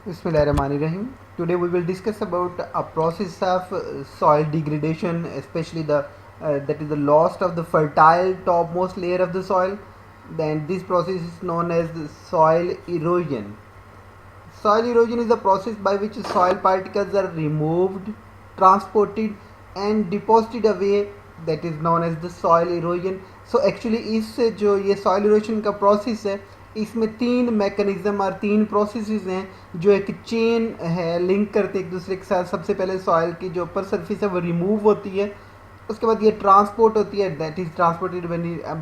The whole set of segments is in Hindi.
Bismillahirrahmanirrahim. Today we will discuss about a process of soil degradation, especially the that is the loss of the fertile topmost layer of the soil. Then this process is known as the soil erosion. Soil erosion is the process by which soil particles are removed, transported and deposited away, that is known as the soil erosion. So actually इस जो ये soil erosion का process है, इसमें तीन मैकेनिज्म और तीन प्रोसेसेस हैं जो एक चेन है, लिंक करते एक दूसरे के साथ. सबसे पहले सॉइल की जो ऊपर सरफेस है वो रिमूव होती है, उसके बाद ये ट्रांसपोर्ट होती है, that is transported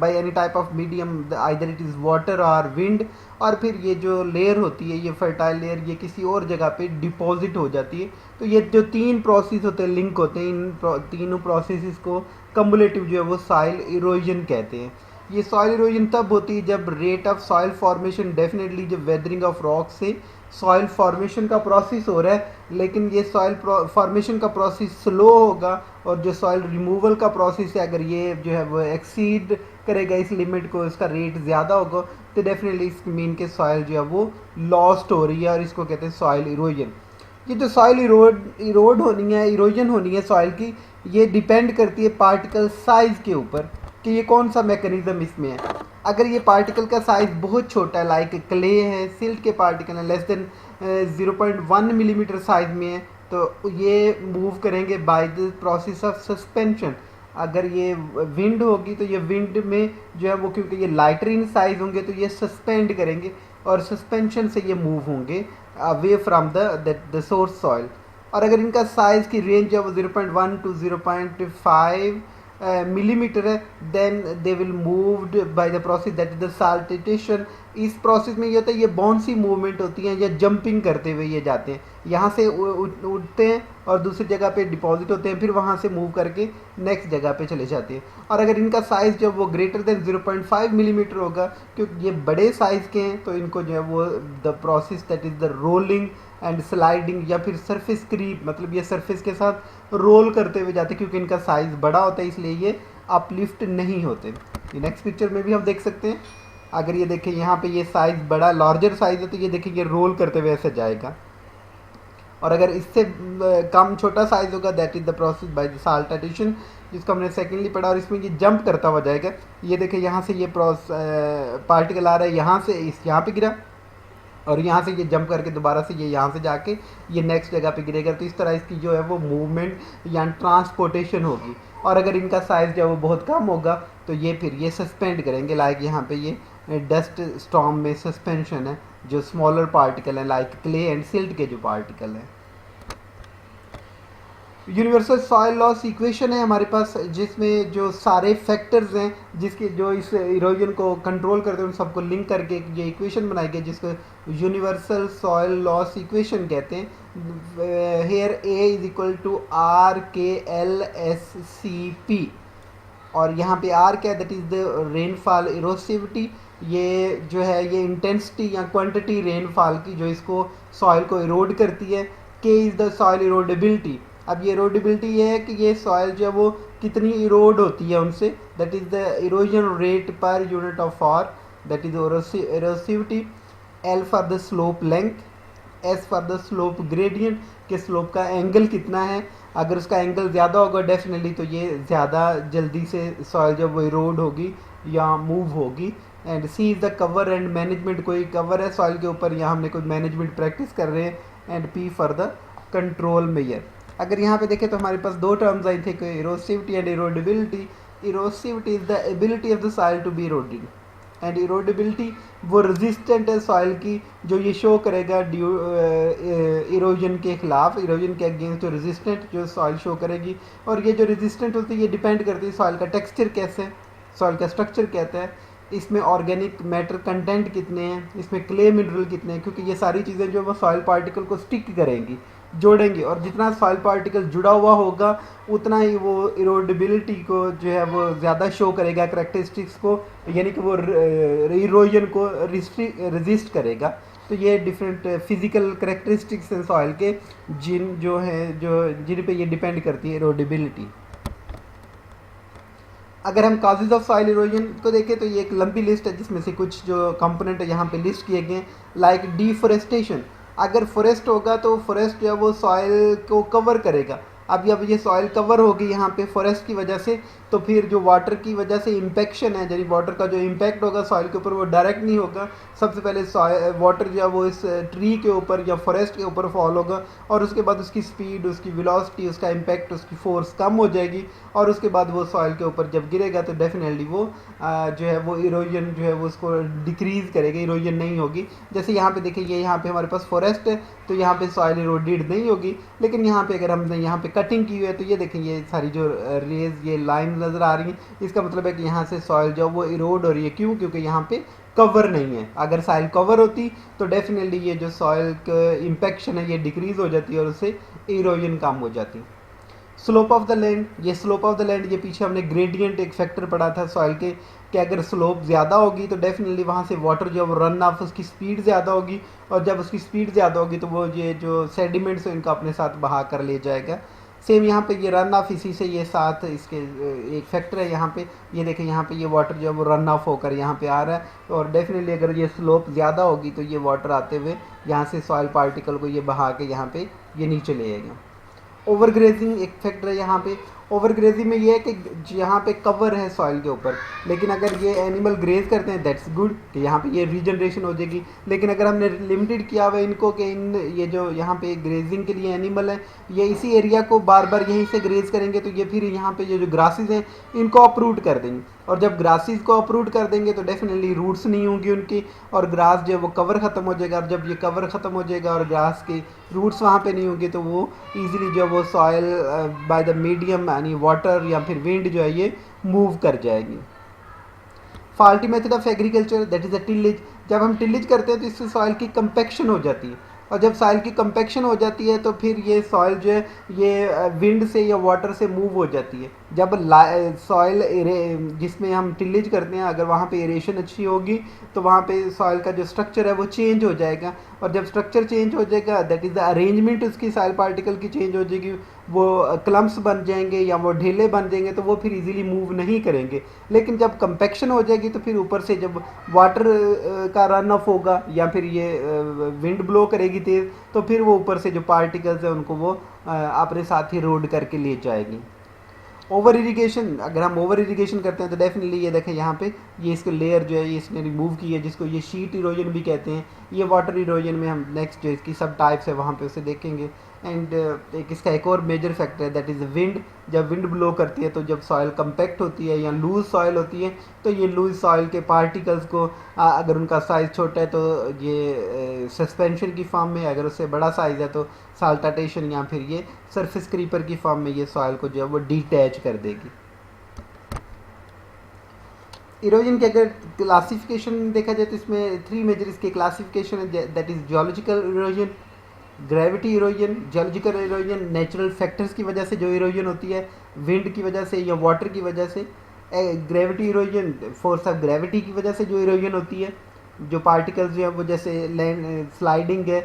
by any type of medium, either it is water और विंड. और फिर ये जो लेयर होती है, ये फर्टाइल लेयर, ये किसी और जगह पे डिपॉजिट हो जाती है. तो ये जो तीन प्रोसेस होते हैं, लिंक होते हैं, इन तीनों प्रोसेस को कम्युलेटिव जो है वो सॉइल इरोजन कहते हैं. ये सॉइल इरोजन तब होती है जब rate of soil formation, definitely जब वेदरिंग ऑफ रॉक से सॉइल फॉर्मेशन का प्रोसेस हो रहा है, लेकिन ये सॉइल फॉर्मेशन का प्रोसेस स्लो होगा, और जो सॉइल रिमूवल का प्रोसेस है अगर ये जो है वो एक्सीड करेगा इस लिमिट को, इसका रेट ज़्यादा होगा, तो डेफिनेटली इस मीन के सॉइल जो है वो लॉस्ट हो रही है, और इसको कहते हैं सॉइल इरोजन. ये जो सॉइल इरोड होनी है, इरोजन होनी है सॉइल की, ये डिपेंड करती है पार्टिकल साइज़ के ऊपर कि ये कौन सा मैकेनिज्म इसमें है. अगर ये पार्टिकल का साइज़ बहुत छोटा है, लाइक क्ले है, सिल्ट के पार्टिकल है, लेस देन 0.1 मिलीमीटर साइज में है, तो ये मूव करेंगे bye the process of suspension. अगर ये विंड होगी तो ये विंड में जो है वो, क्योंकि ये लाइटर इन साइज होंगे, तो ये सस्पेंड करेंगे और सस्पेंशन से ये मूव होंगे away from the source soil. और अगर इनका साइज़ की रेंज है वो 0.1 टू 0.5 मिलीमीटर है, then they will moved by the process that is the saltation. इस प्रोसेस में ये होता है, ये बाउंसी मूवमेंट होती हैं या जंपिंग करते हुए ये जाते हैं, यहाँ से उठते हैं और दूसरी जगह पे डिपॉजिट होते हैं, फिर वहाँ से मूव करके नेक्स्ट जगह पे चले जाते हैं. और अगर इनका साइज़ जो वो ग्रेटर देन 0.5 मिलीमीटर होगा, क्योंकि ये बड़े साइज़ के हैं, तो इनको जो है वो the process that is the rolling and sliding, या फिर सरफेस क्रीप, मतलब ये सरफेस के साथ रोल करते हुए जाते, क्योंकि इनका साइज़ बड़ा होता है इसलिए ये अपलिफ्ट नहीं होते. नेक्स्ट पिक्चर में भी हम देख सकते हैं. अगर ये देखें यहाँ पे ये साइज़ बड़ा लार्जर साइज़ है, तो ये देखिए ये रोल करते हुए ऐसे जाएगा. और अगर इससे कम छोटा साइज़ होगा, that is the process by the saltation, जिसको हमने सेकेंडली पढ़ा, और इसमें ये जंप करता हुआ जाएगा. ये देखें यहाँ से ये पार्टिकल आ रहा है, यहाँ से यहाँ पे गिरा, और यहाँ से ये जंप करके दोबारा से ये यहाँ से जाके ये नेक्स्ट जगह पे गिरेगा. तो इस तरह इसकी जो है वो मूवमेंट या ट्रांसपोर्टेशन होगी. और अगर इनका साइज़ जो है वो बहुत कम होगा, तो ये फिर ये सस्पेंड करेंगे, लाइक यहाँ पे ये डस्ट स्टॉर्म में सस्पेंशन है, जो स्मॉलर पार्टिकल है, लाइक क्ले एंड सिल्ट के जो पार्टिकल हैं. यूनिवर्सल सॉइल लॉस इक्वेशन है हमारे पास, जिसमें जो सारे फैक्टर्स हैं जिसके जो इस इरोजन को कंट्रोल करते हैं, उन सबको लिंक करके ये इक्वेशन बनाई गई, जिसको यूनिवर्सल सॉइल लॉस इक्वेशन कहते हैं. Here A is equal to R K L S C P, और यहाँ पे आर क्या है, that is the rainfall erosivity. ये जो है ये इंटेंसिटी या क्वांटिटी रेनफॉल की जो इसको सॉइल को इरोड करती है. के इज़ द सॉइल इरोडेबिलिटी. अब ये इरोडेबिलिटी ये है कि ये सॉइल जो है वो कितनी इरोड होती है उनसे, that is the erosion rate per unit of R, that is erosivity. L for the slope length, S for the slope gradient, के स्लोप का एंगल कितना है. अगर उसका एंगल ज़्यादा होगा डेफिनेटली, तो ये ज़्यादा जल्दी से सॉइल जब वो इरोड होगी या मूव होगी. And C is the cover and management, कोई कवर है सॉइल के ऊपर या हमने कोई मैनेजमेंट प्रैक्टिस कर रहे हैं. And P for the control measure. अगर यहाँ पे देखें तो हमारे पास दो टर्म्स आई थे, erosivity and erodibility. Erosivity is the ability of the soil to be eroded, and erodibility वो रेजिस्टेंट है सॉइल की, जो ये शो करेगा इरोजन के खिलाफ, इरोजन के अगेंस्ट जो रेजिस्टेंट जो सॉइल शो करेगी. और ये जो रेजिस्टेंट होती है ये डिपेंड करती है सॉइल का टेक्सचर कैसे है, सॉइल का स्ट्रक्चर कहता है, इसमें ऑर्गेनिक मैटर कंटेंट कितने हैं, इसमें क्ले मिनरल कितने हैं, क्योंकि ये सारी चीज़ें जो वो सॉइल पार्टिकल को स्टिक करेंगी, जोड़ेंगे, और जितना सॉइल पार्टिकल जुड़ा हुआ होगा उतना ही वो इरोडेबिलिटी को जो है वो ज़्यादा शो करेगा, करेक्टरिस्टिक्स को, यानी कि वो इरोजन को रेजिस्ट करेगा. तो ये डिफरेंट फिजिकल करेक्टरिस्टिक्स हैं सॉइल के, जिन पे ये डिपेंड करती है इरोडेबिलिटी. अगर हम काजेज ऑफ सॉइल इरोजन को देखें तो ये एक लंबी लिस्ट है, जिसमें से कुछ जो कंपोनेंट है यहाँ पे लिस्ट किए गए, लाइक डिफोरेस्टेशन. अगर फॉरेस्ट होगा तो फॉरेस्ट जो है वो सॉइल को कवर करेगा। अब ये सॉइल कवर होगी यहाँ पे फॉरेस्ट की वजह से, तो फिर जो वाटर की वजह से इम्पैक्शन है, यानी वाटर का जो इम्पैक्ट होगा सॉइल के ऊपर वो डायरेक्ट नहीं होगा। सबसे पहले वाटर जो है वो इस ट्री के ऊपर या फॉरेस्ट के ऊपर फॉल होगा, और उसके बाद उसकी स्पीड, उसकी वेलोसिटी, उसका इम्पैक्ट, उसकी फोर्स कम हो जाएगी, और उसके बाद वो सॉइल के ऊपर जब गिरेगा तो डेफिनेटली वो जो है वो इरोजन जो है वो उसको डिक्रीज़ करेगा, इरोजन नहीं होगी। जैसे यहाँ पे देखिए, ये यहाँ पे हमारे पास फॉरेस्ट है तो यहाँ पे सॉइल इरोडेड नहीं होगी, लेकिन यहाँ पे अगर हमने यहाँ पे कटिंग की हुई है तो ये देखें, ये सारी जो रेज, ये लाइन नज़र आ रही है, इसका मतलब है कि यहाँ से सॉइल जो वो इरोड हो रही है। क्यों? क्योंकि यहाँ पे कवर नहीं है। अगर सॉइल कवर होती तो डेफिनेटली ये जो सॉइल का इम्पैक्शन है ये डिक्रीज़ हो जाती है और उससे इरोजन कम हो जाती। स्लोप ऑफ द लैंड, ये स्लोप ऑफ द लैंड, ये पीछे हमने ग्रेडियंट एक फैक्टर पढ़ा था सॉइल के, कि अगर स्लोप ज़्यादा होगी तो डेफिनेटली वहाँ से वाटर जो है वो रन ऑफ, उसकी स्पीड ज़्यादा होगी, और जब उसकी स्पीड ज़्यादा होगी तो वो ये जो सेडिमेंट्स हैं इनको अपने साथ बहा कर ले जाएगा। सेम यहाँ पे ये रन ऑफ, इसी से ये साथ इसके एक फैक्टर है यहाँ पे, ये देखें यहाँ पे ये वाटर जो है वो रन ऑफ होकर यहाँ पे आ रहा है, और डेफिनेटली अगर ये स्लोप ज़्यादा होगी तो ये वाटर आते हुए यहाँ से सॉइल पार्टिकल को ये बहा के यहाँ पे ये नीचे ले आएगा। ओवरग्रेजिंग एक फैक्टर है यहाँ पे। ओवरग्रेजिंग में ये है कि यहाँ पे कवर है सॉइल के ऊपर, लेकिन अगर ये एनिमल ग्रेज करते हैं दैट्स गुड, कि यहाँ पे ये रीजनरेशन हो जाएगी। लेकिन अगर हमने लिमिटेड किया हुआ है इनको कि इन ये जो यहाँ पे ग्रेजिंग के लिए एनिमल है ये इसी एरिया को बार बार यहीं से ग्रेज करेंगे, तो ये फिर यहाँ पे ये जो ग्रासेस हैं इनको अपरूट कर देंगे, और जब ग्रासेस को अपरूट कर देंगे तो डेफिनेटली रूट्स नहीं होंगी उनकी, और ग्रास जो है वो कवर ख़त्म हो जाएगा, और जब ये कवर ख़त्म हो जाएगा और ग्रास की रूट्स वहाँ पे नहीं होंगे तो वो ईजिली जो है वो सॉइल बाय द मीडियम यानी वाटर या फिर विंड जो है ये मूव कर जाएगी। Faulty method of agriculture, that is a tillage. जब हम टिलेज करते हैं तो इससे सॉइल की कंपेक्शन हो जाती है, और जब सॉइल की कंपेक्शन हो जाती है तो फिर ये सॉइल जो है ये विंड से या वाटर से मूव हो जाती है। जब सॉइल जिसमें हम टिलेज करते हैं अगर वहाँ पे एरेशन अच्छी होगी तो वहाँ पे सॉइल का जो स्ट्रक्चर है वो चेंज हो जाएगा, और जब स्ट्रक्चर चेंज हो जाएगा दैट इज़ द अरेंजमेंट उसकी सॉइल पार्टिकल की चेंज हो जाएगी, वो क्लम्प्स बन जाएंगे या वो ढेले बन जाएंगे, तो वो फिर इजीली मूव नहीं करेंगे। लेकिन जब कंपेक्शन हो जाएगी तो फिर ऊपर से जब वाटर का रन ऑफ होगा या फिर ये विंड ब्लो करेगी तेज़, तो फिर वो ऊपर से जो पार्टिकल्स हैं उनको वो अपने साथ ही रोड करके ले जाएगी। ओवर इरिगेशन, अगर हम ओवर इरिगेशन करते हैं तो डेफिनेटली ये देखें यहाँ पे ये इसको लेयर जो है ये इसने रिमूव की है, जिसको ये शीट इरोजन भी कहते हैं। ये वाटर इरोजन में हम नेक्स्ट जो इसकी सब टाइप्स है वहाँ पे उसे देखेंगे। एंड एक इसका एक और मेजर फैक्टर है दैट इज़ विंड। जब विंड ब्लो करती है तो जब सॉइल कंपैक्ट होती है या लूज सॉइल होती है तो ये लूज सॉइल के पार्टिकल्स को अगर उनका साइज़ छोटा है तो ये सस्पेंशन की फॉर्म में, अगर उससे बड़ा साइज़ है तो साल्टाटेशन या फिर ये सरफेस क्रीपर की फॉर्म में ये सॉइल को जो है वो डिटैच कर देगी। इरोजन की अगर क्लासिफिकेशन देखा जाए तो इसमें 3 मेजर इसके क्लासिफिकेशन है, that is geological erosion, gravity erosion. Geological erosion natural factors की वजह से जो इरोजन होती है, विंड की वजह से या वाटर की वजह से। Gravity erosion force of gravity की वजह से जो इरोजन होती है, जो पार्टिकल्स जो है वो जैसे लैंड स्लाइडिंग है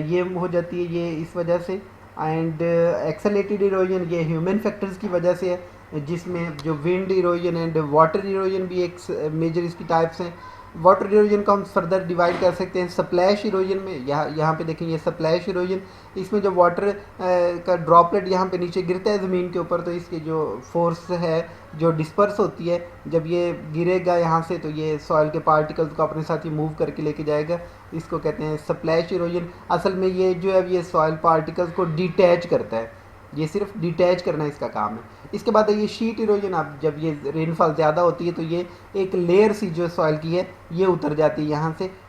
ये हो जाती है ये इस वजह से। एंड एक्सेलेरेटेड इरोजन ये ह्यूमन फैक्टर्स की वजह से है, जिसमें जो wind erosion and water erosion भी एक मेजर इसकी टाइप्स हैं। वाटर इरोजन को हम फर्दर डिवाइड कर सकते हैं स्प्लैश इरोजन में। यहाँ पे देखें ये स्प्लैश इरोजन, इसमें जो वाटर का ड्रॉपलेट यहाँ पे नीचे गिरता है ज़मीन के ऊपर तो इसकी जो फोर्स है जो डिस्पर्स होती है, जब ये गिरेगा यहाँ से तो ये सॉइल के पार्टिकल्स को अपने साथ ही मूव करके लेके जाएगा, इसको कहते हैं स्प्लैश इरोजन। असल में ये जो है ये सॉइल पार्टिकल्स को डिटैच करता है, ये सिर्फ डिटैच करना इसका काम है। इसके बाद ये शीट इरोजन, अब जब ये रेनफॉल ज़्यादा होती है तो ये एक लेयर सी जो सॉइल की है ये उतर जाती है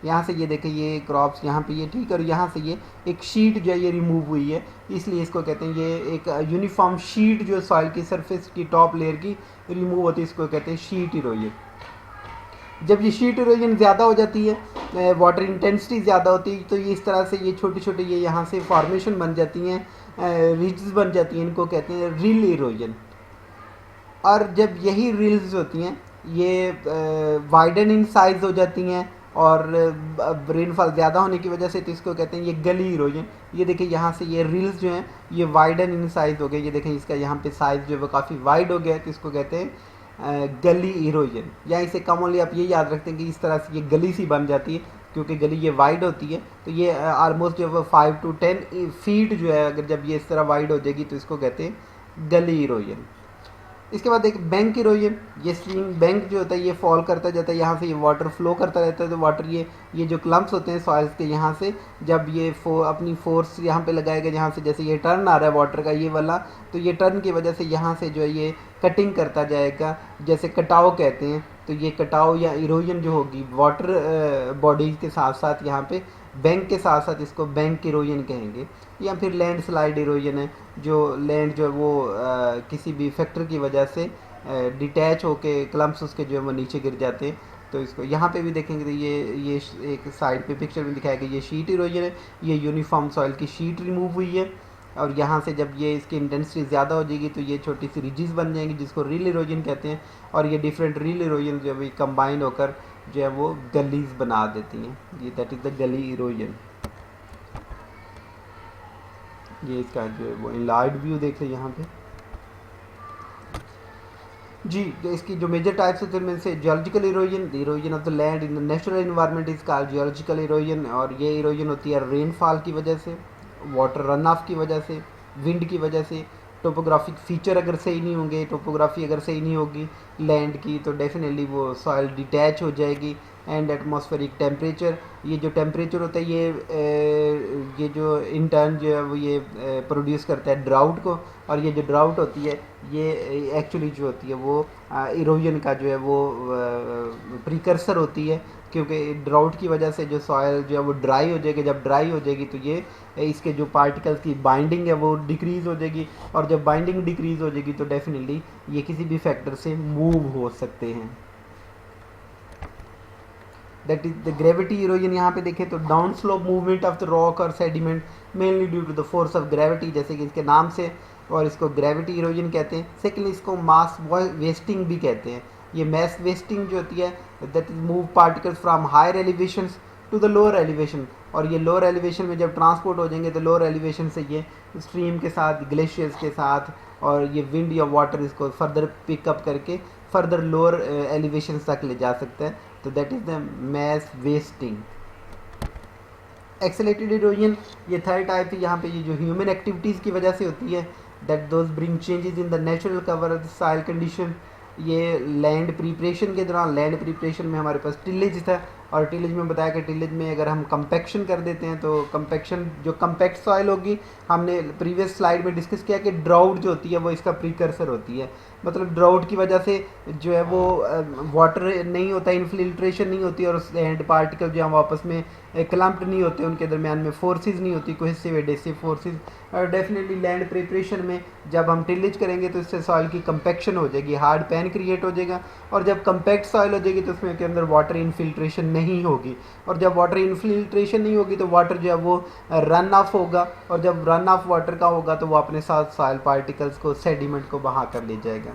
यहाँ से ये देखें ये क्रॉप्स यहाँ पे ये ठीक, और यहाँ से ये एक शीट जो है ये रिमूव हुई है, इसलिए इसको कहते हैं ये एक यूनिफॉर्म शीट जो सॉइल की सरफेस की टॉप लेयर की रिमूव होती है, इसको कहते हैं शीट इरोजन। जब ये शीट इरोजन ज़्यादा हो जाती है, वाटर इंटेंसिटी ज़्यादा होती है, तो ये इस तरह से ये छोटे छोटे ये यहाँ से फॉर्मेशन बन जाती हैं, रिज्स बन जाती हैं, इनको कहते हैं रिल इरोजन। और जब यही रिल्स होती हैं ये वाइडन इन साइज़ हो जाती हैं और रेनफॉल ज़्यादा होने की वजह से तो इसको कहते हैं ये गली इरोजन। ये देखिए यहाँ से ये रिल्स जो हैं ये वाइडन इन साइज़ हो गए, ये देखें इसका यहाँ पे साइज़ जो है वो काफ़ी वाइड हो गया है, तो इसको कहते हैं गली इरोजन। या इसे कॉमनली आप ये याद रखते हैं कि इस तरह से ये गली सी बन जाती है, क्योंकि गली ये वाइड होती है, तो ये ऑलमोस्ट जब 5 to 10 फीट जो है, अगर जब ये इस तरह वाइड हो जाएगी तो इसको कहते हैं गली इरोजन। इसके बाद एक बैंक इरोजन, ये स्ट्रीम बैंक जो होता है ये फॉल करता जाता है, यहाँ से ये वाटर फ्लो करता रहता है, तो वाटर ये जो क्लम्प्स होते हैं सॉइल्स के, यहाँ से जब ये अपनी फोर्स यहाँ पे लगाएगा, यहाँ से जैसे ये टर्न आ रहा है वाटर का ये वाला, तो ये टर्न की वजह से यहाँ से जो है ये कटिंग करता जाएगा, जैसे कटाव कहते हैं। तो ये कटाव या इरोजन जो होगी वाटर बॉडीज के साथ साथ यहाँ पे बैंक के साथ साथ, इसको बैंक इरोजन कहेंगे। या फिर लैंड स्लाइड इरोजन है, जो लैंड जो है वो किसी भी फैक्टर की वजह से डिटैच होके क्लम्प्स उसके जो है वो नीचे गिर जाते हैं। तो इसको यहाँ पे भी देखेंगे तो ये एक साइड पे पिक्चर में दिखाया गया, ये शीट इरोजन है, ये यूनिफॉर्म सॉइल की शीट रिमूव हुई है, और यहाँ से जब ये इसकी इंटेंसिटी ज़्यादा हो जाएगी तो ये छोटी सी रिजिस बन जाएंगी, जिसको रील इरोजन कहते हैं। और ये डिफरेंट रील इरोजन जो है कंबाइन होकर जो है वो गलीज बना देती हैं, ये दैट इज़ द गली इरोजन। ये इसका जो है वो इनलार्ड व्यू देख लें यहाँ पे जी। इसकी जो मेजर टाइप्स होते हैं उनमें से geological erosion, the erosion of the land in the natural environment is called geological erosion, और ये इरोजन होती है रेनफॉल की वजह से, वाटर रन ऑफ की वजह से, विंड की वजह से, टोपोग्राफिक फीचर अगर सही नहीं होंगे, टोपोग्राफी अगर सही नहीं होगी लैंड की, तो डेफिनेटली वो सॉइल डिटैच हो जाएगी। एंड एटमॉस्फेरिक टेम्परेचर, ये जो टेम्परेचर होता है ये जो इन टर्न जो है वो ये प्रोड्यूस करता है ड्राउट को, और ये जो ड्राउट होती है ये एक्चुअली जो होती है वो इरोजन का जो है वो प्रिकर्सर होती है, क्योंकि ड्राउट की वजह से जो सॉयल जो है वो ड्राई हो जाएगी, जब ड्राई हो जाएगी तो ये इसके जो पार्टिकल्स की बाइंडिंग है वो डिक्रीज़ हो जाएगी, और जब बाइंडिंग डिक्रीज़ हो जाएगी तो डेफिनेटली ये किसी भी फैक्टर से मूव हो सकते हैं। That is the gravity erosion. यहाँ पे देखें तो down slope movement of the rock और sediment mainly due to the force of gravity, जैसे कि इसके नाम से, और इसको ग्रेविटी इरोजन कहते हैं। सेकेंडली इसको मास वेस्टिंग भी कहते हैं। ये मास वेस्टिंग जो होती है that is move particles from higher elevation to the lower elevation, और ये लोअर एलिवेशन में जब ट्रांसपोर्ट हो जाएंगे तो लोअर एलिवेशन से ये स्ट्रीम के साथ, ग्लेशियर्स के साथ, और ये विंड या वाटर इसको फर्दर पिकअप करके फर्दर लोअर एलिवेशन तक ले जा सकता है। तो that is the mass wasting. Accelerated erosion, ये थर्ड टाइप है। यहाँ पे ये जो ह्यूमन एक्टिविटीज़ की वजह से होती है, that those bring changes in the natural cover of the soil condition. ये लैंड प्रिपरेशन के दौरान, लैंड प्रिपरेशन में हमारे पास टिलेज था, और टिलेज में बताया कि टिलेज में अगर हम कंपैक्शन कर देते हैं तो कंपैक्शन, जो कंपैक्ट सॉइल होगी, हमने प्रीवियस स्लाइड में डिस्कस किया कि ड्राउट जो होती है वो इसका प्रीकर्सर होती है। मतलब ड्राउट की वजह से जो है वो वाटर नहीं होता, इन्फिल्ट्रेशन नहीं होती, और लैंड पार्टिकल जो हम आपस में क्लम्प्ड नहीं होते, उनके दरमियान में फोर्सेस नहीं होती, कोहेसिव एडेसिव फोर्सेस। और डेफिनेटली लैंड प्रिपरेशन में जब हम टिलेज करेंगे तो इससे सॉइल की कंपैक्शन हो जाएगी, हार्ड पैन क्रिएट हो जाएगा, और जब कंपैक्ट सॉइल हो जाएगी तो उसमें के अंदर वाटर इन्फिल्ट्रेशन नहीं होगी, और जब वाटर इन्फिल्ट्रेशन नहीं होगी तो वाटर जो है वो रन ऑफ होगा, और जब रन ऑफ वाटर का होगा तो वो अपने साथ सॉइल पार्टिकल्स को, सेडिमेंट को बहा कर ले जाएगा।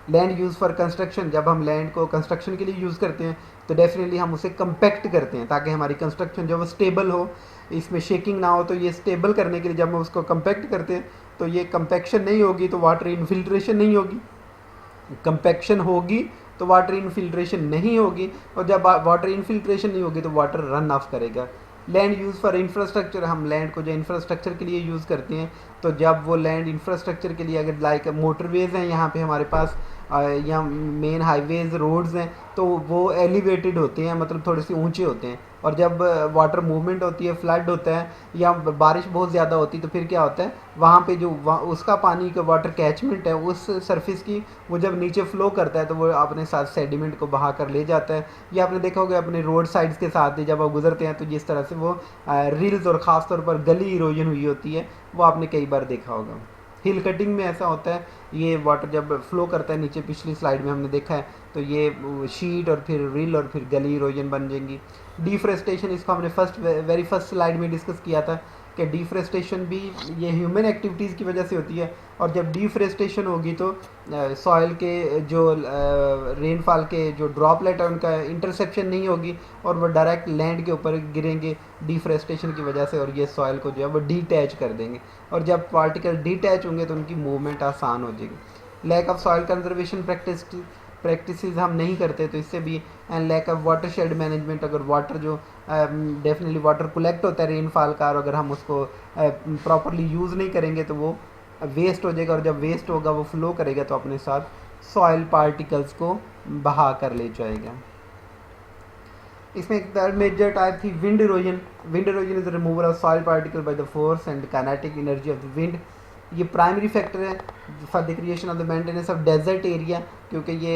लैंड यूज़ फॉर कंस्ट्रक्शन, जब हम लैंड को कंस्ट्रक्शन के लिए यूज़ करते हैं तो डेफिनेटली हम उसे कंपैक्ट करते हैं ताकि हमारी कंस्ट्रक्शन जो वो स्टेबल हो, इसमें शेकिंग ना हो। तो ये स्टेबल करने के लिए जब हम उसको कंपैक्ट करते हैं तो ये कंपैक्शन नहीं होगी तो वाटर इन्फिल्ट्रेशन नहीं होगी, कंपैक्शन होगी तो वाटर इन्फिल्ट्रेशन नहीं होगी, और जब वाटर इन्फिल्ट्रेशन नहीं होगी तो वाटर रन ऑफ करेगा। लैंड यूज़ फॉर इंफ्रास्ट्रक्चर, हम लैंड को जो इंफ्रास्ट्रक्चर के लिए यूज़ करते हैं, तो जब वो लैंड इंफ्रास्ट्रक्चर के लिए, अगर लाइक मोटरवेज़ हैं यहाँ पे हमारे पास, या मेन हाईवेज़, रोड्स हैं, तो वो एलिवेटेड होते हैं, मतलब थोड़े से ऊंचे होते हैं, और जब वाटर मूवमेंट होती है, फ्लड होता है या बारिश बहुत ज़्यादा होती है, तो फिर क्या होता है, वहाँ पे जो उसका पानी का वाटर कैचमेंट है उस सरफेस की, वो जब नीचे फ्लो करता है तो वो अपने साथ सेडिमेंट को बहा कर ले जाता है। ये आपने देखा होगा अपने रोड साइड्स के साथ जब आप गुजरते हैं तो जिस तरह से वो रिल्स और ख़ास तौर पर गली इरोजन हुई होती है, वो आपने कई बार देखा होगा। हिल कटिंग में ऐसा होता है, ये वाटर जब फ्लो करता है नीचे, पिछली स्लाइड में हमने देखा है, तो ये शीट और फिर रिल और फिर गली इरोजन बन जाएंगी। डिफरेस्टेशन, इसको हमने वेरी फर्स्ट स्लाइड में डिस्कस किया था कि डिफरेस्टेशन भी ये ह्यूमन एक्टिविटीज़ की वजह से होती है, और जब डिफरेस्टेशन होगी तो सॉइल के जो रेनफॉल के जो ड्रॉपलेट है उनका इंटरसेप्शन नहीं होगी, और वो डायरेक्ट लैंड के ऊपर गिरेंगे डिफरेस्टेशन की वजह से, और ये सॉइल को जो है वो डिटैच कर देंगे, और जब पार्टिकल डिटैच होंगे तो उनकी मूवमेंट आसान हो जाएगी। Lack of soil conservation practices हम नहीं करते तो इससे भी, and lack of watershed management, अगर वाटर जो डेफिनेटली वाटर कलेक्ट होता है रेनफॉल का, और अगर हम उसको प्रॉपरली यूज़ नहीं करेंगे तो वो वेस्ट हो जाएगा, और जब वेस्ट होगा वो फ्लो करेगा तो अपने साथ सॉइल पार्टिकल्स को बहा कर ले जाएगा। इसमें एक थर्ड मेजर टाइप थी wind erosion. Wind erosion is the removal of soil particle by the force and kinetic energy of the wind. ये प्राइमरी फैक्टर है for the creation of the maintenance of desert area, क्योंकि ये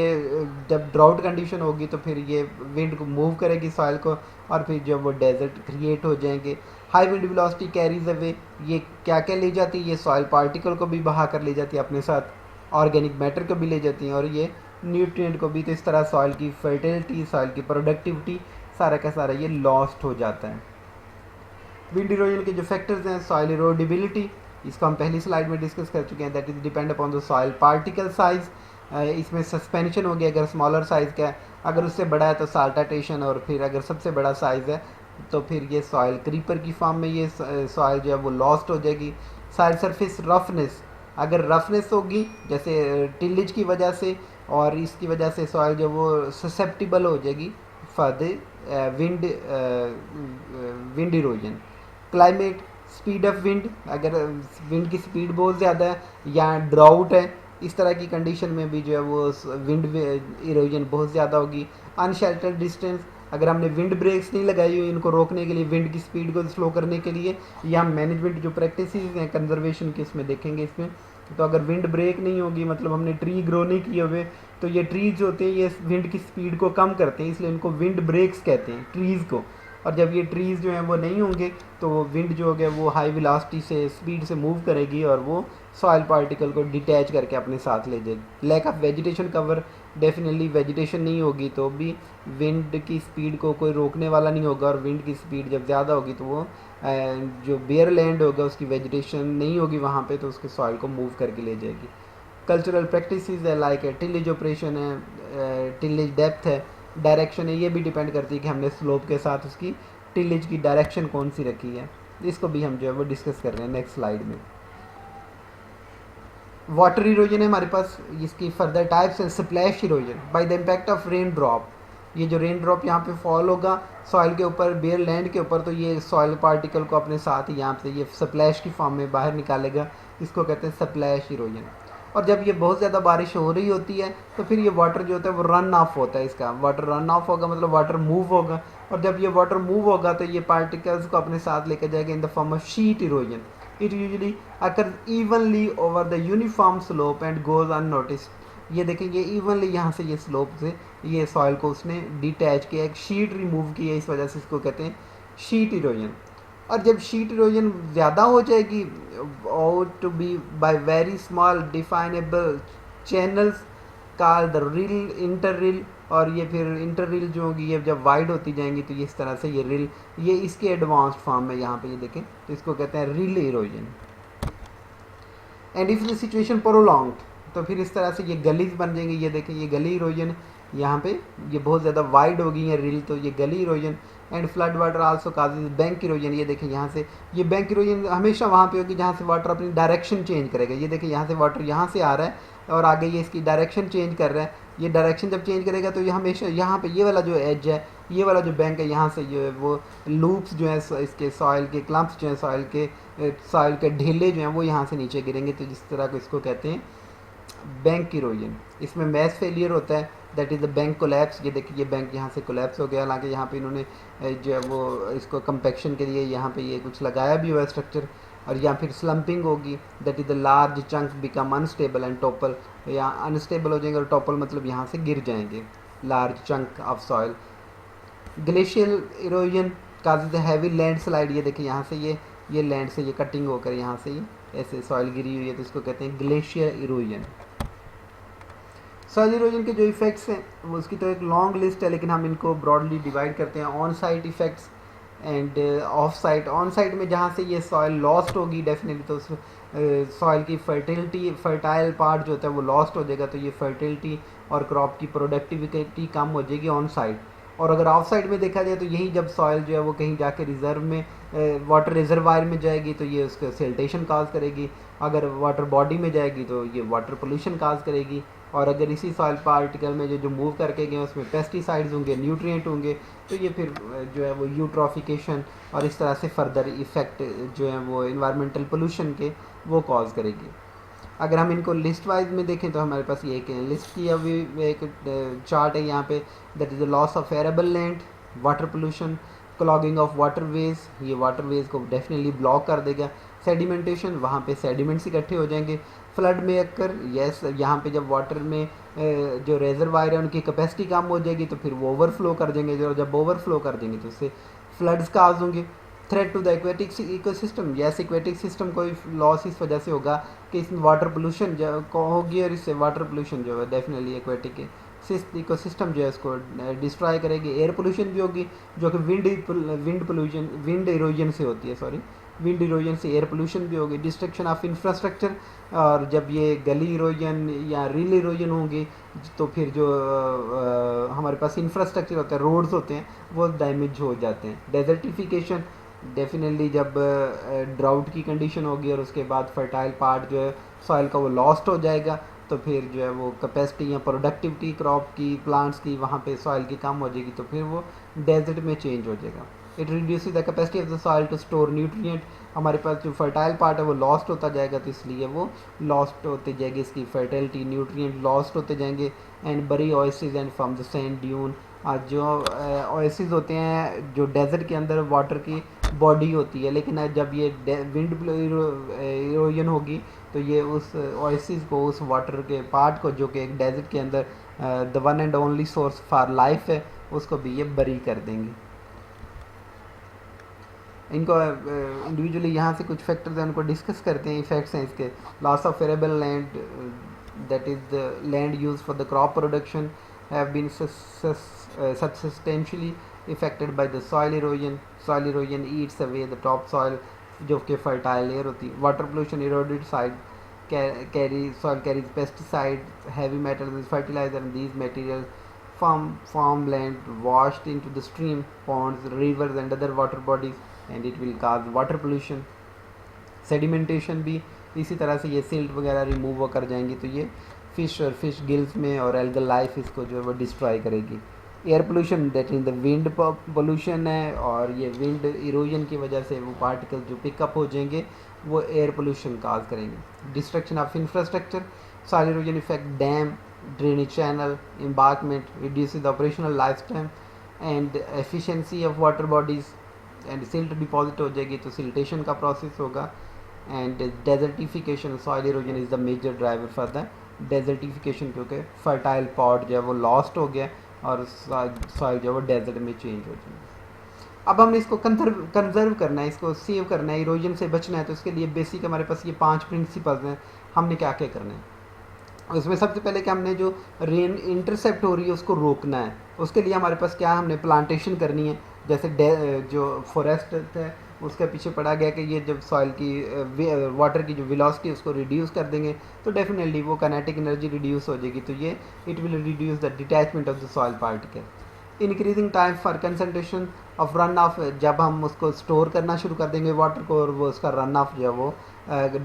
जब ड्राउट कंडीशन होगी तो फिर ये विंड को मूव करेगी सॉइल को, और फिर जब वो डेजर्ट क्रिएट हो जाएंगे। High wind velocity carries away, ये क्या क्या ले जाती है, ये सॉइल पार्टिकल को भी बहा कर ले जाती है अपने साथ, ऑर्गेनिक मैटर को भी ले जाती हैं, और ये न्यूट्रिएंट को भी। तो इस तरह सॉइल की फर्टिलिटी, सॉइल की प्रोडक्टिविटी सारा का सारा ये लॉस्ट हो जाता है। विंड इरोजन के जो फैक्टर्स हैं, सॉइल इरोडेबिलिटी, इसको हम पहली स्लाइड में डिस्कस कर चुके हैं, that is depend upon the soil particle size. इसमें सस्पेंशन हो गया अगर स्मॉलर साइज़ का है, अगर उससे बड़ा है तो साल्टाटेशन, और फिर अगर सबसे बड़ा साइज़ है तो फिर ये सॉइल क्रीपर की फॉर्म में ये सॉइल जो है वो लॉस्ट हो जाएगी। सॉइल सरफेस रफनेस, अगर रफनेस होगी जैसे टिलेज की वजह से, और इसकी वजह से सॉइल जो वो ससेप्टिबल हो जाएगी for the wind erosion. Climate, speed of wind, अगर विंड की स्पीड बहुत ज़्यादा है या ड्राउट है, इस तरह की कंडीशन में भी जो है वो विंड इरोजन बहुत ज़्यादा होगी। अनशेल्टर्ड डिस्टेंस, अगर हमने विंड ब्रेक्स नहीं लगाई हुई इनको रोकने के लिए, विंड की स्पीड को स्लो करने के लिए, या मैनेजमेंट जो प्रैक्टिस हैं कंजर्वेशन के इसमें देखेंगे इसमें, तो अगर विंड ब्रेक नहीं होगी, मतलब हमने ट्री ग्रो नहीं किए हुए, तो ये ट्रीज होते हैं ये विंड की स्पीड को कम करते हैं, इसलिए इनको विंड ब्रेक्स कहते हैं ट्रीज़ को। और जब ये ट्रीज़ जो हैं वो नहीं होंगे तो वो विंड जो हो गया वो हाई वेलोसिटी से स्पीड से मूव करेगी और वो सॉइल पार्टिकल को डिटैच करके अपने साथ ले जाएगी। Lack of vegetation cover, definitely vegetation नहीं होगी तो भी विंड की स्पीड को कोई रोकने वाला नहीं होगा, और विंड की स्पीड जब ज़्यादा होगी तो वो जो बेयर लैंड होगा उसकी वेजिटेशन नहीं होगी वहाँ पे, तो उसके सॉइल को मूव करके ले जाएगी। कल्चरल प्रैक्टिसेस है लाइक टिलेज ऑपरेशन है, टिलेज डेप्थ है, डायरेक्शन है, ये भी डिपेंड करती है कि हमने स्लोप के साथ उसकी टिलेज की डायरेक्शन कौन सी रखी है। इसको भी हम जो है वो डिस्कस कर रहे हैं नेक्स्ट स्लाइड में। वाटर इरोजन है हमारे पास, इसकी फर्दर टाइप्स हैं। Splash erosion by the impact of rain drop, ये जो रेन ड्रॉप यहाँ पे फॉल होगा सॉइल के ऊपर, बेयर लैंड के ऊपर, तो ये सॉइल पार्टिकल को अपने साथ ही यहाँ से ये स्प्लैश की फॉर्म में बाहर निकालेगा, इसको कहते हैं स्प्लैश इरोजन। और जब ये बहुत ज़्यादा बारिश हो रही होती है तो फिर ये वाटर जो होता है वो रन ऑफ होता है, इसका वाटर रन ऑफ होगा मतलब वाटर मूव होगा, और जब ये वाटर मूव होगा तो ये पार्टिकल्स को अपने साथ लेकर जाएगा in the form of sheet erosion. It usually occurs evenly over the uniform slope and goes unnoticed. ये देखेंगे इवनली यहाँ से ये स्लोप से ये सॉइल को उसने डिटैच किया, एक शीट रिमूव की है, इस वजह से इसको कहते हैं शीट इरोजन। और जब शीट इरोजन ज़्यादा हो जाएगी और to be by very small definable channels called the rill, inter rill, और ये फिर इंटर रिल जो होगी ये जब वाइड होती जाएंगी तो ये इस तरह से ये रिल, ये इसके एडवांस्ड फॉर्म में यहाँ पे ये देखें तो इसको कहते हैं rill erosion. And if the situation prolonged, तो फिर इस तरह से ये गलीज बन जाएंगे, ये देखें ये गली इरोजन, यहाँ पे ये बहुत ज़्यादा वाइड हो गई है रिल, तो ये गली erosion. And flood water also causes bank erosion, ये देखें यहाँ से ये बैंक इरोजन हमेशा वहाँ पे होगी जहाँ से वाटर अपनी डायरेक्शन चेंज करेगा। ये देखें यहाँ से वाटर यहाँ से आ रहा है और आगे ये इसकी डायरेक्शन चेंज कर रहा है, ये डायरेक्शन जब चेंज करेगा तो ये हमेशा यहाँ पे ये वाला जो एज है, ये वाला जो बैंक है, यहाँ से जो है वो लूप्स जो है इसके सॉइल के क्लम्प्स जो है सॉइल के ढीले जो हैं वो यहाँ से नीचे गिरेंगे, तो जिस तरह को इसको कहते हैं बैंक इरोजन। इसमें मैस फेलियर होता है, that is the bank collapse. ये देखिए ये बैंक यहाँ से कोलैप्स हो गया, हालांकि यहाँ पे इन्होंने जो है वो इसको कंपैक्शन के लिए यहाँ पे ये कुछ लगाया भी हुआ है स्ट्रक्चर। और यहाँ फिर स्लम्पिंग होगी, that is the large chunk become unstable and topple, यहाँ अनस्टेबल हो जाएंगे और टॉपल मतलब यहाँ से गिर जाएंगे, large chunk of soil. Glacial erosion causes the heavy land slide, ये देखिए यहाँ से ये लैंड से ये कटिंग होकर यहाँ से ये ऐसे सॉइल गिरी हुई है, तो इसको कहते हैं ग्लेशियर इरोजन। सॉइल इरोजन के जो इफ़ेक्ट्स हैं वो उसकी तो एक लॉन्ग लिस्ट है, लेकिन हम इनको ब्रॉडली डिवाइड करते हैं on site effects end of site. On site में जहाँ से ये सॉइल लॉस्ट होगी डेफिनेटली, तो उस सॉइल की फर्टाइल पार्ट जो होता है वो लॉस्ट हो जाएगा, तो ये फर्टिलिटी और क्रॉप की प्रोडक्टिविटी कम हो जाएगी ऑन साइट। और अगर ऑफ साइड में देखा जाए तो यही जब सॉइल जो है वो कहीं जाके रिजर्व में वाटर रिजर्वायर में जाएगी तो ये उसका सिल्टेशन काज करेगी, अगर वाटर बॉडी में जाएगी तो ये वाटर पोल्यूशन काज करेगी, और अगर इसी सॉइल पार्टिकल में जो मूव करके गए उसमें पेस्टिसाइड्स होंगे, न्यूट्रिएंट होंगे, तो ये फिर जो है वो यूट्रॉफिकेशन और इस तरह से फर्दर इफ़ेक्ट जो है वो इन्वायरमेंटल पोल्यूशन के वो कॉज करेगी। अगर हम इनको लिस्ट वाइज में देखें तो हमारे पास ये एक लिस्ट की अभी एक चार्ट है यहाँ पे, that is the loss of arable land, water pollution, clogging of water veg, ये वाटर वेज को डेफिनेटली ब्लॉक कर देगा, सेडिमेंटेशन, वहाँ पे सेडिमेंट्स इकट्ठे हो जाएंगे, फ्लड में अक्कर, यस यहाँ पे जब वाटर में जो रेजरवायर है उनकी कैपेसिटी कम हो जाएगी तो फिर वो ओवरफ्लो कर देंगे, जो जब ओवरफ्लो कर देंगे तो उससे फ्लड्स काज होंगे। Threat to the aquatic ecosystem, yes aquatic system को लॉस इस वजह से होगा कि इसमें वाटर पोल्यूशन जो होगी और इससे वाटर पोल्यूशन जो है डेफिनेटली एक्वेटिक इकोसिस्टम जो है इसको डिस्ट्रॉय करेगी। एयर पोल्यूशन भी होगी जो कि विंड इरोजन से होती है, सॉरी विंड इरोजन से एयर पोल्यूशन भी होगी। डिस्ट्रक्शन ऑफ इंफ्रास्ट्रक्चर, और जब ये गली इरोजन या रील इरोजन होंगी तो फिर जो हमारे पास इंफ्रास्ट्रक्चर होता है, रोड्स होते हैं, वो डैमेज हो जाते हैं। डेजर्टिफिकेशन, डेफिनेटली जब ड्राउट की कंडीशन होगी और उसके बाद फर्टाइल पार्ट जो है सॉइल का वो लॉस्ट हो जाएगा, तो फिर जो है वो कैपेसिटी या प्रोडक्टिविटी क्रॉप की, प्लांट्स की, वहाँ पे सॉइल की कम हो जाएगी, तो फिर वो डेजर्ट में चेंज हो जाएगा। It reduces the capacity of the soil to store nutrient, हमारे पास जो फर्टाइल पार्ट है वो लॉस्ट होता जाएगा, तो इसलिए वो लॉस्ट होते जाएगी, इसकी फर्टिलिटी, न्यूट्रिएंट लॉस्ट होते जाएंगे। एंड बरी oasis and from the sand dune, जो ओएसिस होते हैं जो डेजर्ट के अंदर वाटर की बॉडी होती है, लेकिन जब ये विंड इरोजन होगी तो ये उस ओएसिस को, उस वाटर के पार्ट को जो कि एक डेजर्ट के अंदर the one and only source for life है, उसको भी ये बरी कर देंगे। इनको इंडिविजुअली यहाँ से कुछ फैक्टर्स हैं उनको डिस्कस करते हैं, इफेक्ट्स हैं इसके। Loss of arable land, that is the land use for the crop production have been substantially affected by the soil erosion. Soil erosion eats away the top soil जो कि fertile layer होती है। Water pollution, eroded soil carries pesticides, heavy metals, fertilizer, and these materials from farmland washed into the stream, ponds, rivers and other water bodies, and it will cause water pollution. Sedimentation भी इसी तरह से ये सिल्ट वगैरह रिमूव कर जाएंगी, तो ये फिश और फिश गिल्स में और एल्गल लाइफ इसको जो है वो डिस्ट्रॉय करेगी। Air pollution, that is the wind pollution है, और ये विंड इरोजन की वजह से वो पार्टिकल जो पिकअप हो जाएंगे वो एयर पोल्यूशन काज करेंगे। Destruction of infrastructure, soil erosion effect dam, drainage channel, embarkment, reduces the operational life time and efficiency of water bodies, and silt deposit हो जाएगी तो सिल्टेशन का प्रोसेस होगा। And desertification, soil erosion is the major driver for the desertification, क्योंकि फर्टाइल पॉट जो है वो लॉस्ट हो गया और सॉइल जो है वो डेजर्ट में चेंज हो जाएगी। अब हमने इसको कंजर्व करना है, इसको सेव करना है, इरोजन से बचना है, तो इसके लिए बेसिक हमारे पास ये 5 प्रिंसिपल्स हैं। हमने क्या क्या करना है उसमें? सबसे पहले कि हमने जो रेन इंटरसेप्ट हो रही है उसको रोकना है। उसके लिए हमारे पास क्या, हमने प्लांटेशन करनी है। जैसे जो फॉरेस्ट है उसके पीछे पड़ा गया कि ये जब सॉइल की वाटर की जो वेलोसिटी उसको रिड्यूस कर देंगे तो डेफिनेटली वो काइनेटिक एनर्जी रिड्यूस हो जाएगी, तो ये it will reduce the detachment of the soil particle. Increasing time for concentration of run of, जब हम उसको स्टोर करना शुरू कर देंगे वाटर को और वो उसका रन ऑफ जो है वो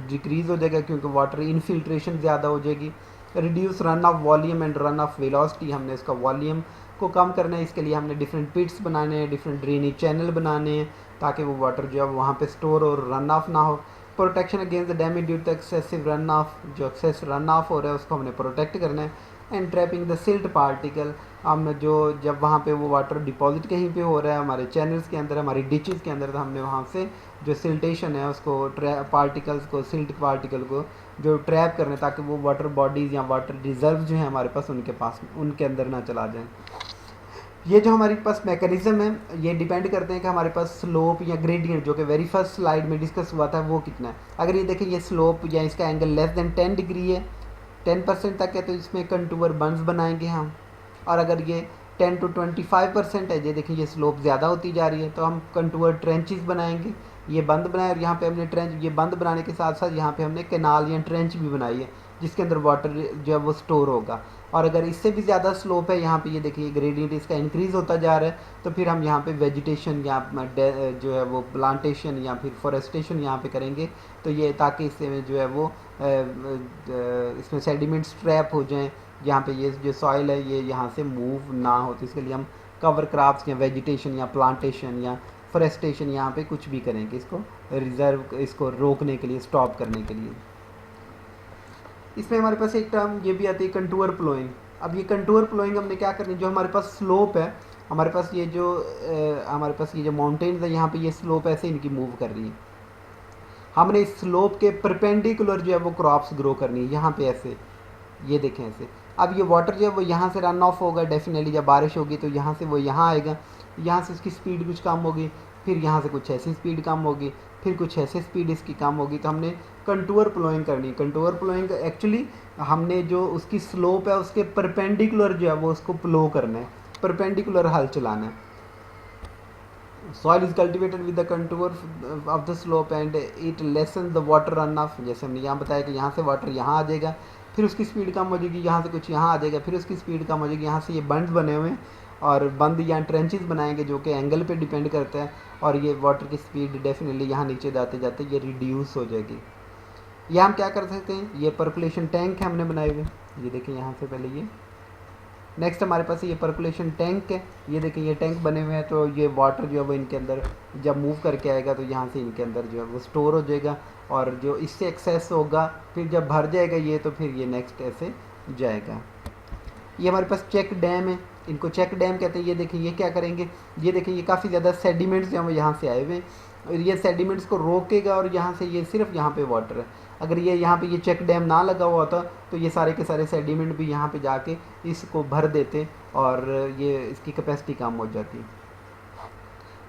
डिक्रीज़ हो जाएगा क्योंकि वाटर इनफिल्ट्रेशन ज़्यादा हो जाएगी। Reduce run of volume and run of velocity, हमने इसका वॉल्यूम को कम करना है, इसके लिए हमने डिफरेंट पिट्स बनाने हैं, डिफरेंट ड्रेनेज चैनल बनाने हैं ताकि वो वाटर जो है वहाँ पे स्टोर और रन ऑफ ना हो। Protection against the damage due to excessive run off, जो एक्सेस रन ऑफ हो रहा है उसको हमने प्रोटेक्ट करना है। And trapping the silt particle, हम जो जब वहाँ पे वो वाटर डिपॉजिट कहीं पे हो रहा है हमारे चैनल्स के अंदर, हमारी डिचेस के अंदर, तो हमने वहाँ से जो सिल्टेशन है उसको पार्टिकल्स को, सिल्ट पार्टिकल को जो ट्रैप करना है ताकि वो वाटर बॉडीज़ या वाटर रिजर्व जो है हमारे पास उनके पास उनके अंदर ना चला जाए। ये जो हमारे पास मैकेनिज्म है ये डिपेंड करते हैं कि हमारे पास स्लोप या ग्रेडियंट जो कि वेरी फर्स्ट स्लाइड में डिस्कस हुआ था वो कितना है। अगर ये देखें ये स्लोप या इसका एंगल लेस देन 10 डिग्री है, 10% तक है, तो इसमें कंटूर बंस बनाएंगे हम। और अगर ये 10 to 25% है, ये देखिए ये स्लोप ज़्यादा होती जा रही है, तो हम कंटूर ट्रेंचेस बनाएंगे। ये बंद बनाए और यहाँ पे हमने ट्रेंच, ये बंद बनाने के साथ साथ यहाँ पे हमने कैनाल या ट्रेंच भी बनाई है जिसके अंदर वाटर जो है वो स्टोर होगा। और अगर इससे भी ज़्यादा स्लोप है, यहाँ पे ये देखिए ग्रेडियंट इसका इंक्रीज़ होता जा रहा है, तो फिर हम यहाँ पे वेजिटेशन या जो है वो प्लांटेशन या फिर फॉरेस्टेशन यहाँ पे करेंगे, तो ये ताकि इससे जो है वो इसमें सेडिमेंट्स ट्रैप हो जाएं यहाँ पे ये जो सॉइल है ये यहाँ से मूव ना हो, तो इसके लिए हम कवर क्रॉप्स या वेजिटेशन या प्लांटेशन या फॉरेस्टेशन यहाँ पे कुछ भी करेंगे, इसको रिजर्व, इसको रोकने के लिए, स्टॉप करने के लिए। इसमें हमारे पास एक टर्म ये भी आती है कंटूर प्लोइंग। अब ये कंटूर प्लोइंग हमने क्या करनी, जो हमारे पास स्लोप है, हमारे पास ये जो माउंटेन्स है यहाँ पे ये स्लोप ऐसे इनकी मूव कर रही है, हमने इस स्लोप के परपेंडिकुलर जो है वो क्रॉप्स ग्रो करनी है यहाँ पे ऐसे, ये देखें ऐसे। अब ये वाटर जो है वो यहाँ से रन ऑफ होगा डेफिनेटली, जब बारिश होगी तो यहाँ से वो यहाँ आएगा, यहाँ से उसकी स्पीड कुछ कम होगी, फिर यहाँ से कुछ ऐसी स्पीड कम होगी, फिर कुछ ऐसे स्पीड इसकी कम होगी, तो हमने कंटूर प्लोइंग करनी है। कंटूर प्लोइंग एक्चुअली हमने जो उसकी स्लोप है उसके परपेंडिकुलर जो है वो उसको प्लो करना है, परपेंडिकुलर हल चलाना है। Soil is cultivated with the contour of the slope and it lessens the water runoff। जैसे हमने यहाँ बताया कि यहाँ से वाटर यहाँ आ जाएगा, फिर उसकी स्पीड कम हो जाएगी, यहाँ से कुछ यहाँ आ जाएगा, फिर उसकी स्पीड कम हो जाएगी। यहाँ से ये बंद बने हुए हैं और बंद या ट्रेंचेस बनाएंगे जो कि एंगल पे डिपेंड करता है, और ये वाटर की स्पीड डेफिनेटली यहाँ नीचे जाते जाते ये रिड्यूस हो जाएगी। ये हम क्या कर सकते हैं, ये परकुलेशन टैंक है हमने बनाए हुए, ये देखिए यहाँ से पहले ये। नेक्स्ट हमारे पास ये परकुलेशन टैंक है, ये देखिए ये टैंक बने हुए हैं, तो ये वाटर जो है वो इनके अंदर जब मूव करके आएगा तो यहाँ से इनके अंदर जो है वो स्टोर हो जाएगा, और जो इससे एक्सेस होगा फिर जब भर जाएगा ये, तो फिर ये नेक्स्ट ऐसे जाएगा। ये हमारे पास चेक डैम है, इनको चेक डैम कहते हैं। ये देखिए ये क्या करेंगे, ये देखिए ये काफ़ी ज़्यादा सेडिमेंट्स जो हैं वो यहाँ से आए हुए हैं, और ये सेडिमेंट्स को रोकेगा, और यहाँ से ये सिर्फ यहाँ पे वाटर है। अगर ये यहाँ पे ये चेक डैम ना लगा हुआ होता तो ये सारे के सारे सेडिमेंट भी यहाँ पे जाके इसको भर देते और ये इसकी कैपेसिटी कम हो जाती।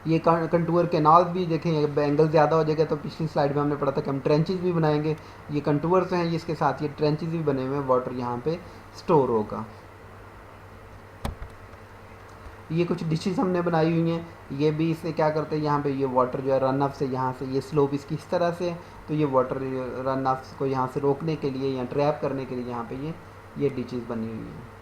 ये कंटूर कैनाल्स भी देखें, एंगल ज़्यादा हो जाएगा, तो पिछली स्लाइड में हमने पढ़ा था कि हम ट्रेंचेस भी बनाएंगे। ये कंटूर्स हैं, ये इसके साथ ये ट्रेंचेस भी बने हुए हैं, वाटर यहाँ पे स्टोर होगा। ये कुछ डिशेस हमने बनाई हुई हैं, ये भी इससे क्या करते हैं, यहाँ पे ये वाटर जो है रन ऑफ से, यहाँ से ये स्लोप इसकी इस तरह से है, तो ये वाटर रन ऑफ को यहाँ से रोकने के लिए या ट्रैप करने के लिए यहाँ पे ये डिशेस बनी हुई हैं।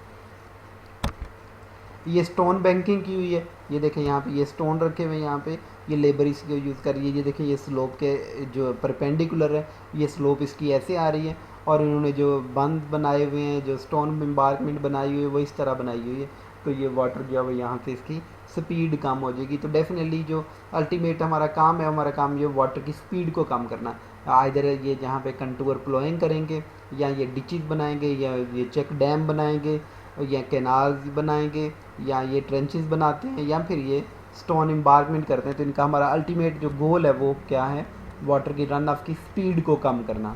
ये स्टोन बैंकिंग की हुई है, ये देखें यहाँ पे ये स्टोन रखे हुए हैं, यहाँ पे ये लेबर इसको यूज़ कर रही है। ये देखें ये स्लोप के जो परपेंडिकुलर है, ये स्लोप इसकी ऐसे आ रही है, और इन्होंने जो बंद बनाए हुए हैं, जो स्टोन एम्बार्कमेंट बनाई हुई है वो इस तरह बनाई हुई है, तो ये वाटर जो है वो यहाँ से इसकी स्पीड कम हो जाएगी। तो डेफिनेटली जो अल्टीमेट हमारा काम है, हमारा काम ये वाटर की स्पीड को कम करना। इधर ये जहाँ पे कंटूर प्लोइंग करेंगे, या ये डिचेस बनाएंगे, या ये चेक डैम बनाएंगे, या कैनाल्स बनाएंगे, या ये ट्रेंचेस बनाते हैं, या फिर ये स्टोन एम्बार्कमेंट करते हैं, तो इनका हमारा अल्टीमेट जो गोल है वो क्या है, वाटर की रन ऑफ की स्पीड को कम करना।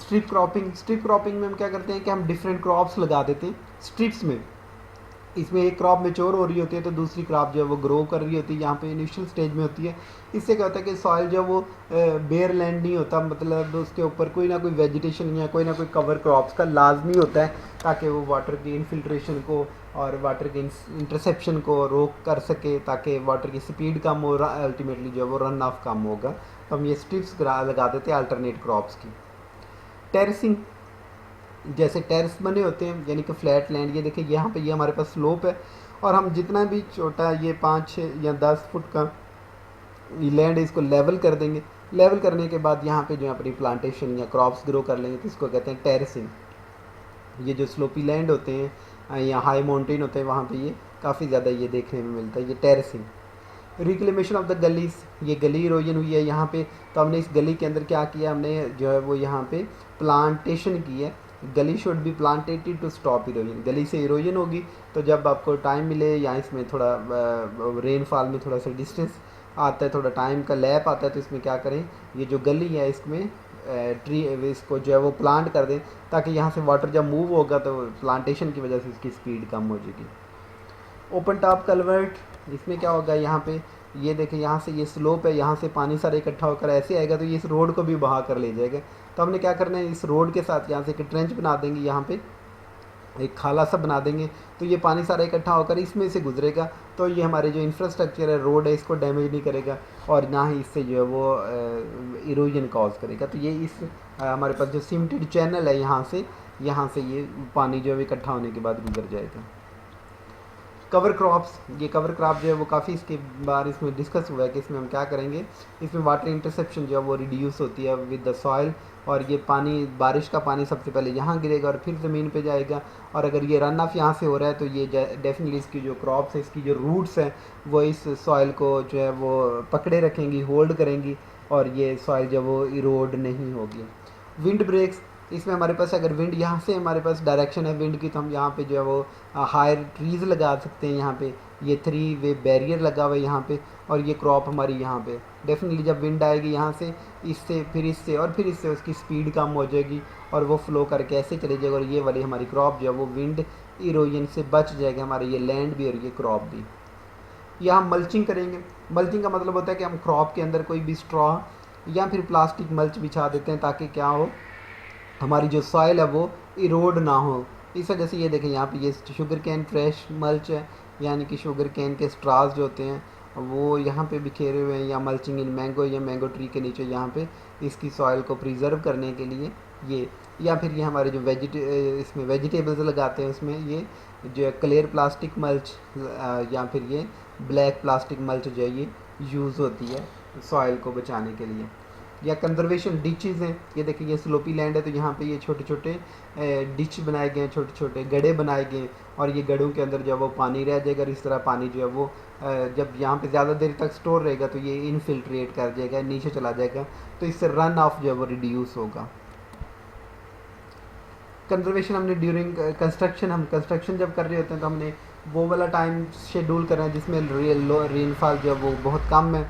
स्ट्रिप क्रॉपिंग में हम क्या करते हैं कि हम डिफरेंट क्रॉप्स लगा देते हैं स्ट्रिप्स में। इसमें एक क्रॉप मेच्योर हो रही होती है तो दूसरी क्रॉप जो है वो ग्रो कर रही होती है, यहाँ पे इनिशियल स्टेज में होती है। इससे क्या होता है कि सॉइल जो है वो बेयर लैंड नहीं होता, मतलब उसके ऊपर कोई ना कोई वेजिटेशन या कोई ना कोई कवर क्रॉप्स का लाजमी होता है, ताकि वो वाटर की इनफिल्ट्रेशन को और वाटर की इंटरसेप्शन को रोक कर सके, ताकि वाटर की स्पीड कम हो, अल्टीमेटली जो है वो रन ऑफ कम होगा। तो हम ये स्ट्रिप्स लगा देते हैं अल्टरनेट क्रॉप्स की। टेरेसिंग, जैसे टेरेस बने होते हैं यानी कि फ्लैट लैंड, ये देखिए यहाँ पे ये हमारे पास स्लोप है, और हम जितना भी छोटा ये 5, 6 या 10 फुट का लैंड है इसको लेवल कर देंगे। लेवल करने के बाद यहाँ पे जो अपनी प्लांटेशन या क्रॉप्स ग्रो कर लेंगे, तो इसको कहते हैं टेरेसिंग। ये जो स्लोपी लैंड होते हैं या हाई माउंटेन होते हैं वहाँ पे ये काफ़ी ज़्यादा ये देखने में मिलता है, ये टेरेसिंग। रिक्लेमेशन ऑफ द गलीज, ये गली इरोजन हुई है यहाँ पे, तो हमने इस गली के अंदर क्या किया, हमने जो है वो यहाँ पे प्लांटेशन की है। Gully should be plantated to stop erosion. Gully से इरोजन होगी तो जब आपको टाइम मिले, या इसमें थोड़ा रेनफॉल में थोड़ा सा डिस्टेंस आता है, थोड़ा टाइम का लैप आता है, तो इसमें क्या करें, ये जो गली है इसमें ट्री इसको जो है वो प्लांट कर दें, ताकि यहाँ से वाटर जब मूव होगा तो प्लांटेशन की वजह से इसकी स्पीड कम हो जाएगी। ओपन टॉप कल्वर्ट, इसमें क्या होगा, यहाँ पे ये देखें यहाँ से ये स्लोप है, यहाँ से पानी सारा इकट्ठा होकर ऐसे आएगा तो ये इस रोड को भी बहा कर ले जाएगा। तो हमने क्या करना है, इस रोड के साथ यहाँ से एक ट्रेंच बना देंगे, यहाँ पे एक खाला सा बना देंगे, तो ये पानी सारा इकट्ठा होकर इसमें से गुजरेगा, तो ये हमारे जो इंफ्रास्ट्रक्चर है, रोड है, इसको डैमेज नहीं करेगा, और ना ही इससे जो है वो इरोजन कॉज करेगा। तो ये इस हमारे पास जो सीमेंटेड चैनल है, यहाँ से ये पानी जो है इकट्ठा होने के बाद गुजर जाएगा। कवर क्रॉप्स, ये कवर क्रॉप जो है वो काफ़ी इसके बार इसमें डिस्कस हुआ है कि इसमें हम क्या करेंगे। इसमें वाटर इंटरसेप्शन जो है वो रिड्यूस होती है विद द सॉइल, और ये पानी, बारिश का पानी सबसे पहले यहाँ गिरेगा और फिर ज़मीन पे जाएगा, और अगर ये रन ऑफ यहाँ से हो रहा है तो ये डेफिनेटली इसकी जो क्रॉप्स है, इसकी जो रूट्स हैं वो इस सॉइल को जो है वो पकड़े रखेंगी, होल्ड करेंगी, और ये सॉइल जो वो इरोड नहीं होगी। विंड ब्रेक्स, इसमें हमारे पास अगर विंड यहाँ से हमारे पास डायरेक्शन है विंड की, तो हम यहाँ पे जो है वो हायर ट्रीज़ लगा सकते हैं। यहाँ पे ये 3 वे बैरियर लगा हुआ है यहाँ पे, और ये क्रॉप हमारी यहाँ पे डेफिनेटली जब विंड आएगी यहाँ से, इससे फिर इससे और फिर इससे, उसकी स्पीड कम हो जाएगी और वो फ्लो करके ऐसे चले जाएगा, और ये वाली हमारी क्रॉप जो है वो विंड इरोजन से बच जाएगा, हमारे ये लैंड भी और ये क्रॉप भी। या हम मल्चिंग करेंगे। मल्चिंग का मतलब होता है कि हम क्रॉप के अंदर कोई भी स्ट्रॉ या फिर प्लास्टिक मल्च बिछा देते हैं ताकि क्या हो, हमारी जो सॉइल है वो इरोड ना हो। इस वजह से ये देखें यहाँ पे ये शुगर कैन फ्रेश मल्च है, यानी कि शुगर कैन के स्ट्रास जो होते हैं वो यहाँ पे बिखेरे हुए हैं, या मल्चिंग इन मैंगो, या मैंगो ट्री के नीचे यहाँ पे इसकी सॉइल को प्रिजर्व करने के लिए ये। या फिर ये हमारे जो इसमें वेजिटेबल्स लगाते हैं उसमें ये जो क्लियर प्लास्टिक मल्च या फिर ये ब्लैक प्लास्टिक मल्च जो है ये यूज़ होती है सॉइल को बचाने के लिए। या कंजर्वेशन डिचेज़ हैं, ये देखिए ये स्लोपी लैंड है तो यहाँ पे ये छोटे छोटे डिच बनाए गए हैं, छोटे छोटे गड्ढे बनाए गए हैं, और ये गड्ढों के अंदर जो है वो पानी रह जाएगा, और इस तरह पानी जो है वो जब यहाँ पे ज़्यादा देर तक स्टोर रहेगा तो ये इनफिल्ट्रेट कर जाएगा, नीचे चला जाएगा, तो इससे रन ऑफ जो है वो रिड्यूस होगा। कंजर्वेशन हमने ड्यूरिंग कंस्ट्रक्शन, हम कंस्ट्रक्शन जब कर रहे होते हैं तो हमने वो वाला टाइम शेड्यूल करना है जिसमें रेनफॉल जो है वो बहुत कम है।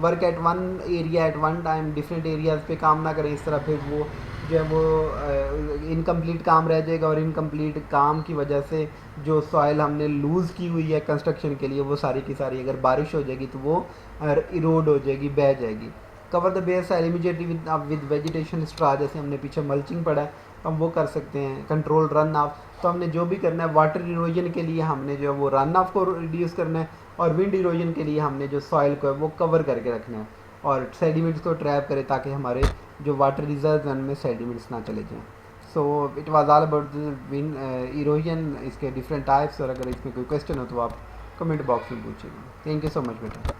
Work at one area at one time, different areas पे काम ना करें, इस तरह फिर वो जो है वो इनकम्प्लीट काम रह जाएगा, और इनकम्प्लीट काम की वजह से जो सॉइल हमने लूज़ की हुई है कंस्ट्रक्शन के लिए वो सारी की सारी अगर बारिश हो जाएगी तो वो इरोड हो जाएगी, बह जाएगी। Cover the bare soil immediately with vegetation straw, जैसे हमने पीछे मल्चिंग पढ़ा है हम वो कर सकते हैं। कंट्रोल रन ऑफ, तो हमने जो भी करना है वाटर इरोजन के लिए हमने जो है वो रन ऑफ को रिड्यूस करना है, और विंड इरोजन के लिए हमने जो सॉइल को है वो कवर करके रखना है, और सेडिमेंट्स को ट्रैप करें ताकि हमारे जो वाटर रिजर्व उनमें सेडिमेंट्स ना चले जाएँ। So it was all about the wind erosion, इसके डिफरेंट टाइप्स, और अगर इसमें कोई क्वेश्चन हो तो आप कमेंट बॉक्स में पूछिएगा। थैंक यू सो मच बेटा।